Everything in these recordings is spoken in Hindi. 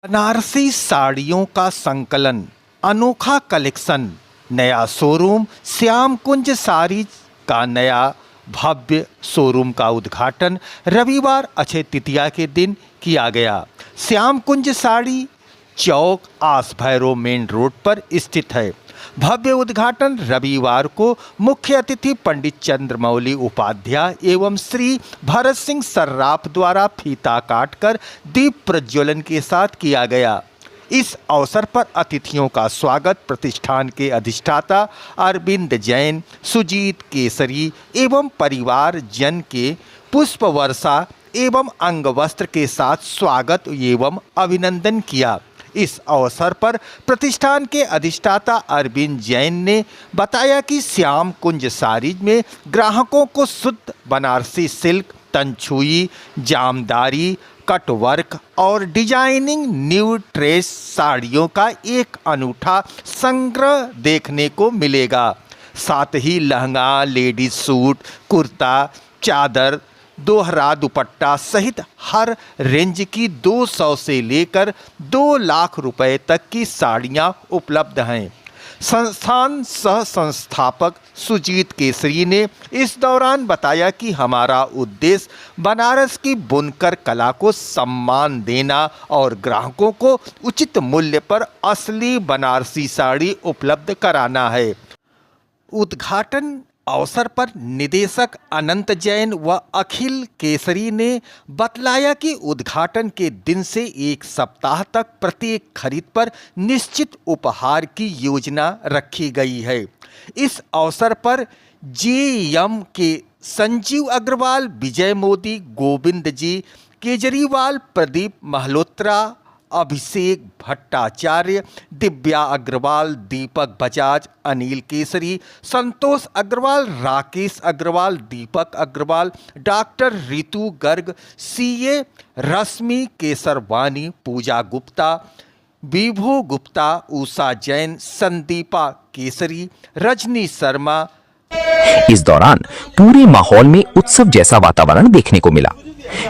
बनारसी साड़ियों का संकलन, अनोखा कलेक्शन, नया शोरूम। श्याम कुंज साड़ीज का नया भव्य शोरूम का उद्घाटन रविवार अक्षय तृतीया के दिन किया गया। श्याम कुंज साड़ी चौक आस भैरव मेन रोड पर स्थित है। भव्य उद्घाटन रविवार को मुख्य अतिथि पंडित चंद्रमौली उपाध्याय एवं श्री भरत सिंह सर्राफ द्वारा फीता काटकर दीप प्रज्वलन के साथ किया गया। इस अवसर पर अतिथियों का स्वागत प्रतिष्ठान के अधिष्ठाता अरविंद जैन, सुजीत केसरी एवं परिवार जन के पुष्प वर्षा एवं अंगवस्त्र के साथ स्वागत एवं अभिनंदन किया। इस अवसर पर प्रतिष्ठान के अधिष्ठाता अरविंद जैन ने बताया कि श्याम कुंज साड़ीज में ग्राहकों को शुद्ध बनारसी सिल्क, तंछुई, जामदारी, कटवर्क और डिजाइनिंग न्यू ट्रेस साड़ियों का एक अनूठा संग्रह देखने को मिलेगा। साथ ही लहंगा, लेडीज सूट, कुर्ता, चादर, दोहरा दुपट्टा सहित हर रेंज की 200 से लेकर 2 लाख रुपए तक की साड़ियां उपलब्ध हैं। संस्थान सह संस्थापक सुजीत केसरी ने इस दौरान बताया कि हमारा उद्देश्य बनारस की बुनकर कला को सम्मान देना और ग्राहकों को उचित मूल्य पर असली बनारसी साड़ी उपलब्ध कराना है। उद्घाटन अवसर पर निदेशक अनंत जैन व अखिल केसरी ने बतलाया कि उद्घाटन के दिन से 1 सप्ताह तक प्रत्येक खरीद पर निश्चित उपहार की योजना रखी गई है। इस अवसर पर जेएम के संजीव अग्रवाल, विजय मोदी, गोविंद जी केजरीवाल, प्रदीप महलोत्रा, अभिषेक भट्टाचार्य, दिव्या अग्रवाल, दीपक बजाज, अनिल केसरी, संतोष अग्रवाल, राकेश अग्रवाल, दीपक अग्रवाल, डॉक्टर रितु गर्ग, सीए रश्मि केसरवानी, पूजा गुप्ता, विभू गुप्ता, उषा जैन, संदीपा केसरी, रजनी शर्मा। इस दौरान पूरे माहौल में उत्सव जैसा वातावरण देखने को मिला।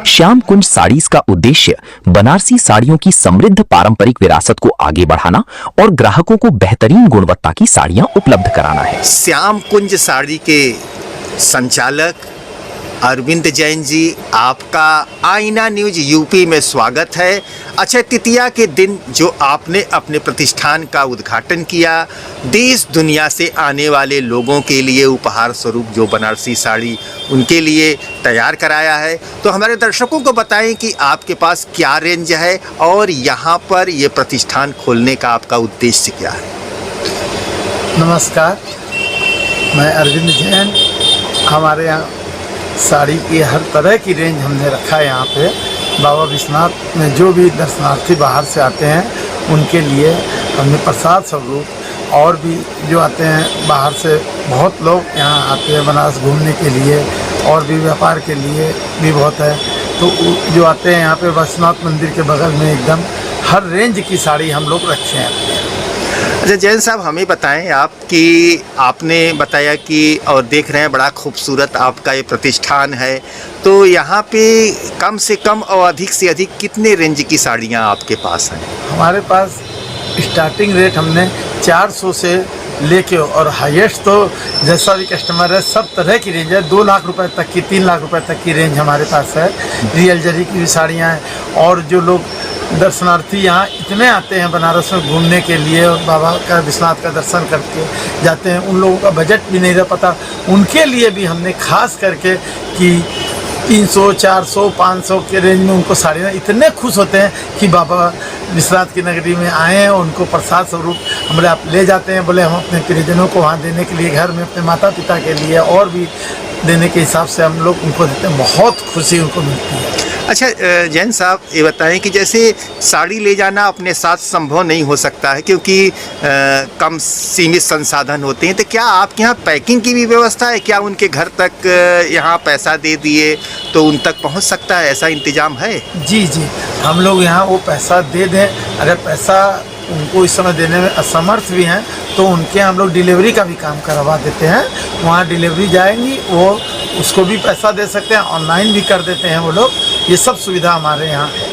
श्याम कुंज साड़ीज का उद्देश्य बनारसी साड़ियों की समृद्ध पारंपरिक विरासत को आगे बढ़ाना और ग्राहकों को बेहतरीन गुणवत्ता की साड़ियां उपलब्ध कराना है। श्याम कुंज साड़ी के संचालक अरविंद जैन जी, आपका आईना न्यूज यूपी में स्वागत है। अक्षय तृतीया के दिन जो आपने अपने प्रतिष्ठान का उद्घाटन किया, देश दुनिया से आने वाले लोगों के लिए उपहार स्वरूप जो बनारसी साड़ी उनके लिए तैयार कराया है, तो हमारे दर्शकों को बताएं कि आपके पास क्या रेंज है और यहाँ पर ये प्रतिष्ठान खोलने का आपका उद्देश्य क्या है। नमस्कार, मैं अरविंद जैन। हमारे यहाँ साड़ी की हर तरह की रेंज हमने रखा है। यहाँ पे बाबा विश्वनाथ में जो भी दर्शनार्थी बाहर से आते हैं उनके लिए हमने प्रसाद स्वरूप, और भी जो आते हैं बाहर से बहुत लोग यहाँ आते हैं बनारस घूमने के लिए, और भी व्यापार के लिए भी बहुत है। तो जो आते हैं यहाँ पे विश्वनाथ मंदिर के बगल में एकदम हर रेंज की साड़ी हम लोग रखे हैं। अच्छा जैन साहब, हमें बताएं, आपकी आपने बताया कि और देख रहे हैं बड़ा खूबसूरत आपका ये प्रतिष्ठान है, तो यहाँ पे कम से कम और अधिक से अधिक कितने रेंज की साड़ियाँ आपके पास हैं? हमारे पास स्टार्टिंग रेट हमने 400 से लेके और हाईएस्ट तो जैसा भी कस्टमर है सब तरह की रेंज है। 2 लाख रुपए तक की, 3 लाख रुपए तक की रेंज हमारे पास है। रियल जरी की भी साड़ियाँ हैं। और जो लोग दर्शनार्थी यहाँ इतने आते हैं बनारस में घूमने के लिए और बाबा का विश्वनाथ का दर्शन करके जाते हैं, उन लोगों का बजट भी नहीं रह पाता, उनके लिए भी हमने खास करके कि 300, 400, 500 के रेंज में उनको साड़ियाँ इतने खुश होते हैं कि बाबा विश्वनाथ की नगरी में आए हैं। उनको प्रसाद स्वरूप हमारे आप ले जाते हैं, बोले हम अपने प्रियजनों को वहाँ देने के लिए, घर में अपने माता पिता के लिए और भी देने के हिसाब से हम लोग उनको देते हैं। बहुत खुशी उनको मिलती है। अच्छा जैन साहब, ये बताएं कि जैसे साड़ी ले जाना अपने साथ संभव नहीं हो सकता है क्योंकि कम सीमित संसाधन होते हैं, तो क्या आपके यहाँ पैकिंग की भी व्यवस्था है? क्या उनके घर तक यहाँ पैसा दे दिए तो उन तक पहुँच सकता है, ऐसा इंतजाम है? जी, हम लोग यहाँ वो पैसा दे दें, अगर पैसा उनको इस समय देने में असमर्थ भी हैं तो उनके हम लोग डिलीवरी का भी काम करवा देते हैं। वहाँ डिलीवरी जाएंगी, वो उसको भी पैसा दे सकते हैं, ऑनलाइन भी कर देते हैं वो लोग। ये सब सुविधा हमारे यहाँ है।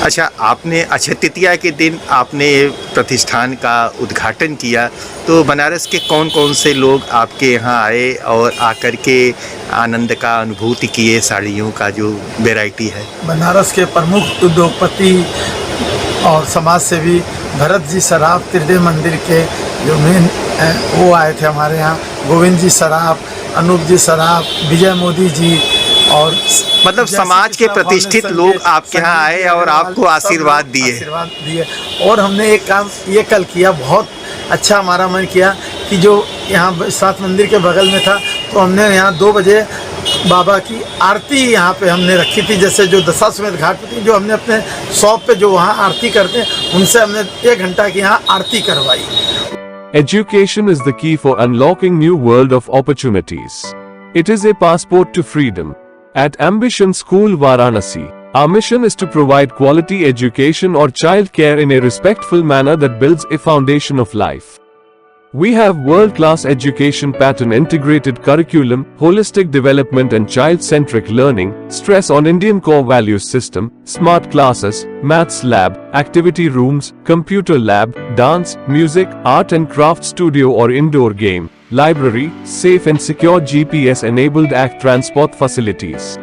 अच्छा, आपने अक्षय तृतीया के दिन आपने प्रतिष्ठान का उद्घाटन किया, तो बनारस के कौन कौन से लोग आपके यहाँ आए और आकर के आनंद का अनुभूति किए साड़ियों का जो वैरायटी है? बनारस के प्रमुख उद्योगपति और समाज सेवी भरत जी सराफ त्रिदेव मंदिर के जो मेन वो आए थे हमारे यहाँ। गोविंद जी सराफ, अनूप जी सराफ, विजय मोदी जी और मतलब समाज के प्रतिष्ठित लोग आपके यहाँ आए और आपको आशीर्वाद दिए। और हमने एक काम ये कल किया, बहुत अच्छा हमारा मन किया कि जो यहाँ सात मंदिर के बगल में था, तो हमने यहाँ 2 बजे बाबा की आरती यहाँ पे हमने रखी थी। जैसे जो दशाश्वमेध घाट पे थी, जो हमने अपने शॉप पे जो वहाँ आरती करते हैं, उनसे हमने 1 घंटा की यहाँ आरती करवाई। Education is the key for unlocking new world of opportunities. It is a passport to freedom. At Ambition School Varanasi, our mission is to provide quality education or child care in a respectful manner that builds a foundation of life. We have world-class education pattern, integrated curriculum, holistic development and child-centric learning, stress on Indian core values system, smart classes, maths lab, activity rooms, computer lab, dance, music, art and craft studio or indoor game, library, safe and secure GPS-enabled ACT transport facilities.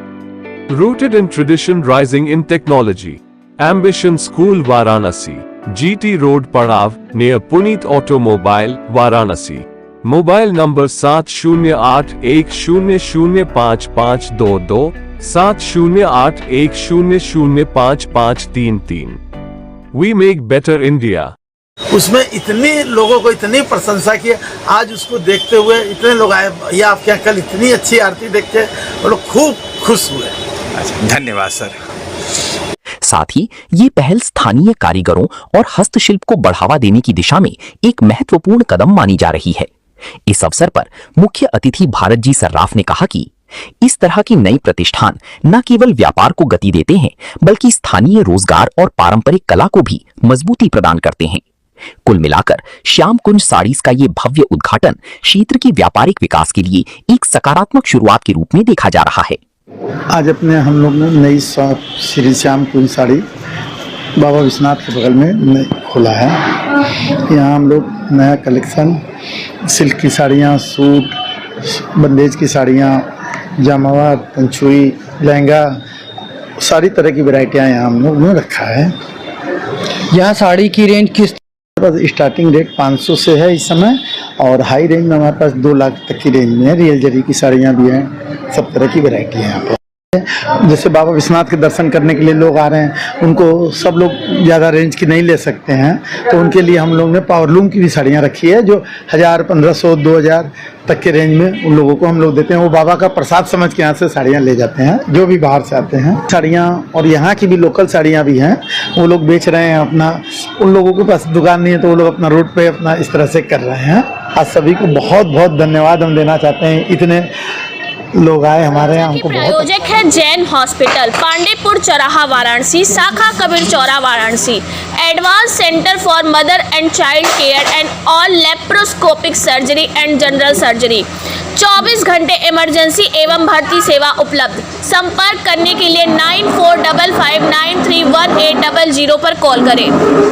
Rooted in tradition, rising in technology. Ambition School Varanasi, GT Road Padav, near Puneet Automobile, Varanasi. Mobile number 7081005522, 7081005533. We make better India. उसमें इतनी लोगों को इतनी प्रशंसा की, आज उसको देखते हुए इतने लोग आए, भैया आपके यहाँ कल इतनी अच्छी आरती देख के वो लोग खूब खुश हुए। धन्यवाद सर। साथ ही ये पहल स्थानीय कारीगरों और हस्तशिल्प को बढ़ावा देने की दिशा में एक महत्वपूर्ण कदम मानी जा रही है। इस अवसर पर मुख्य अतिथि भारत जी सर्राफ ने कहा कि इस तरह की नई प्रतिष्ठान न केवल व्यापार को गति देते हैं, बल्कि स्थानीय रोजगार और पारंपरिक कला को भी मजबूती प्रदान करते हैं। कुल मिलाकर श्याम कुंज साड़ीज का ये भव्य उद्घाटन क्षेत्र के व्यापारिक विकास के लिए एक सकारात्मक शुरुआत के रूप में देखा जा रहा है। आज अपने हम लोग ने नई शॉप श्री श्याम कुंज साड़ी बाबा विश्वनाथ के बगल में खोला है। यहाँ हम लोग नया कलेक्शन, सिल्क की साड़ियाँ, सूट, बंदेज की साड़ियाँ, जामावार, पंचुई, लहंगा, सारी तरह की वैरायटियाँ यहाँ हम लोग ने रखा है। यहाँ साड़ी की रेंज किस? स्टार्टिंग रेट 500 से है इस समय, और हाई रेंज में हमारे पास 2 लाख तक की रेंज में है। रियल जरी की साड़ियाँ भी हैं, सब तरह की वैरायटी है यहाँ पर। जैसे बाबा विश्वनाथ के दर्शन करने के लिए लोग आ रहे हैं, उनको सब लोग ज़्यादा रेंज की नहीं ले सकते हैं, तो उनके लिए हम लोग ने पावरलूम की भी साड़ियाँ रखी है, जो 1000, 1500, 2000 तक के रेंज में उन लोगों को हम लोग देते हैं। वो बाबा का प्रसाद समझ के यहाँ से साड़ियाँ ले जाते हैं, जो भी बाहर से आते हैं। साड़ियाँ और यहाँ की भी लोकल साड़ियाँ भी हैं, वो लोग बेच रहे हैं अपना। उन लोगों के पास दुकान नहीं है, तो वो लोग अपना रोड पे अपना इस तरह से कर रहे हैं। आज सभी को बहुत बहुत धन्यवाद हम देना चाहते हैं, इतने लोग आए हमारे यहाँ, हमको बहुत। प्रायोजक है जैन हॉस्पिटल, पांडेपुर चौराहा वाराणसी, शाखा Kabir Chaura Varanasi, advance centre for mother and child care and all laparoscopic surgery and general surgery. 24 घंटे इमरजेंसी एवं भर्ती सेवा उपलब्ध। संपर्क करने के लिए 9455931800 पर कॉल करें।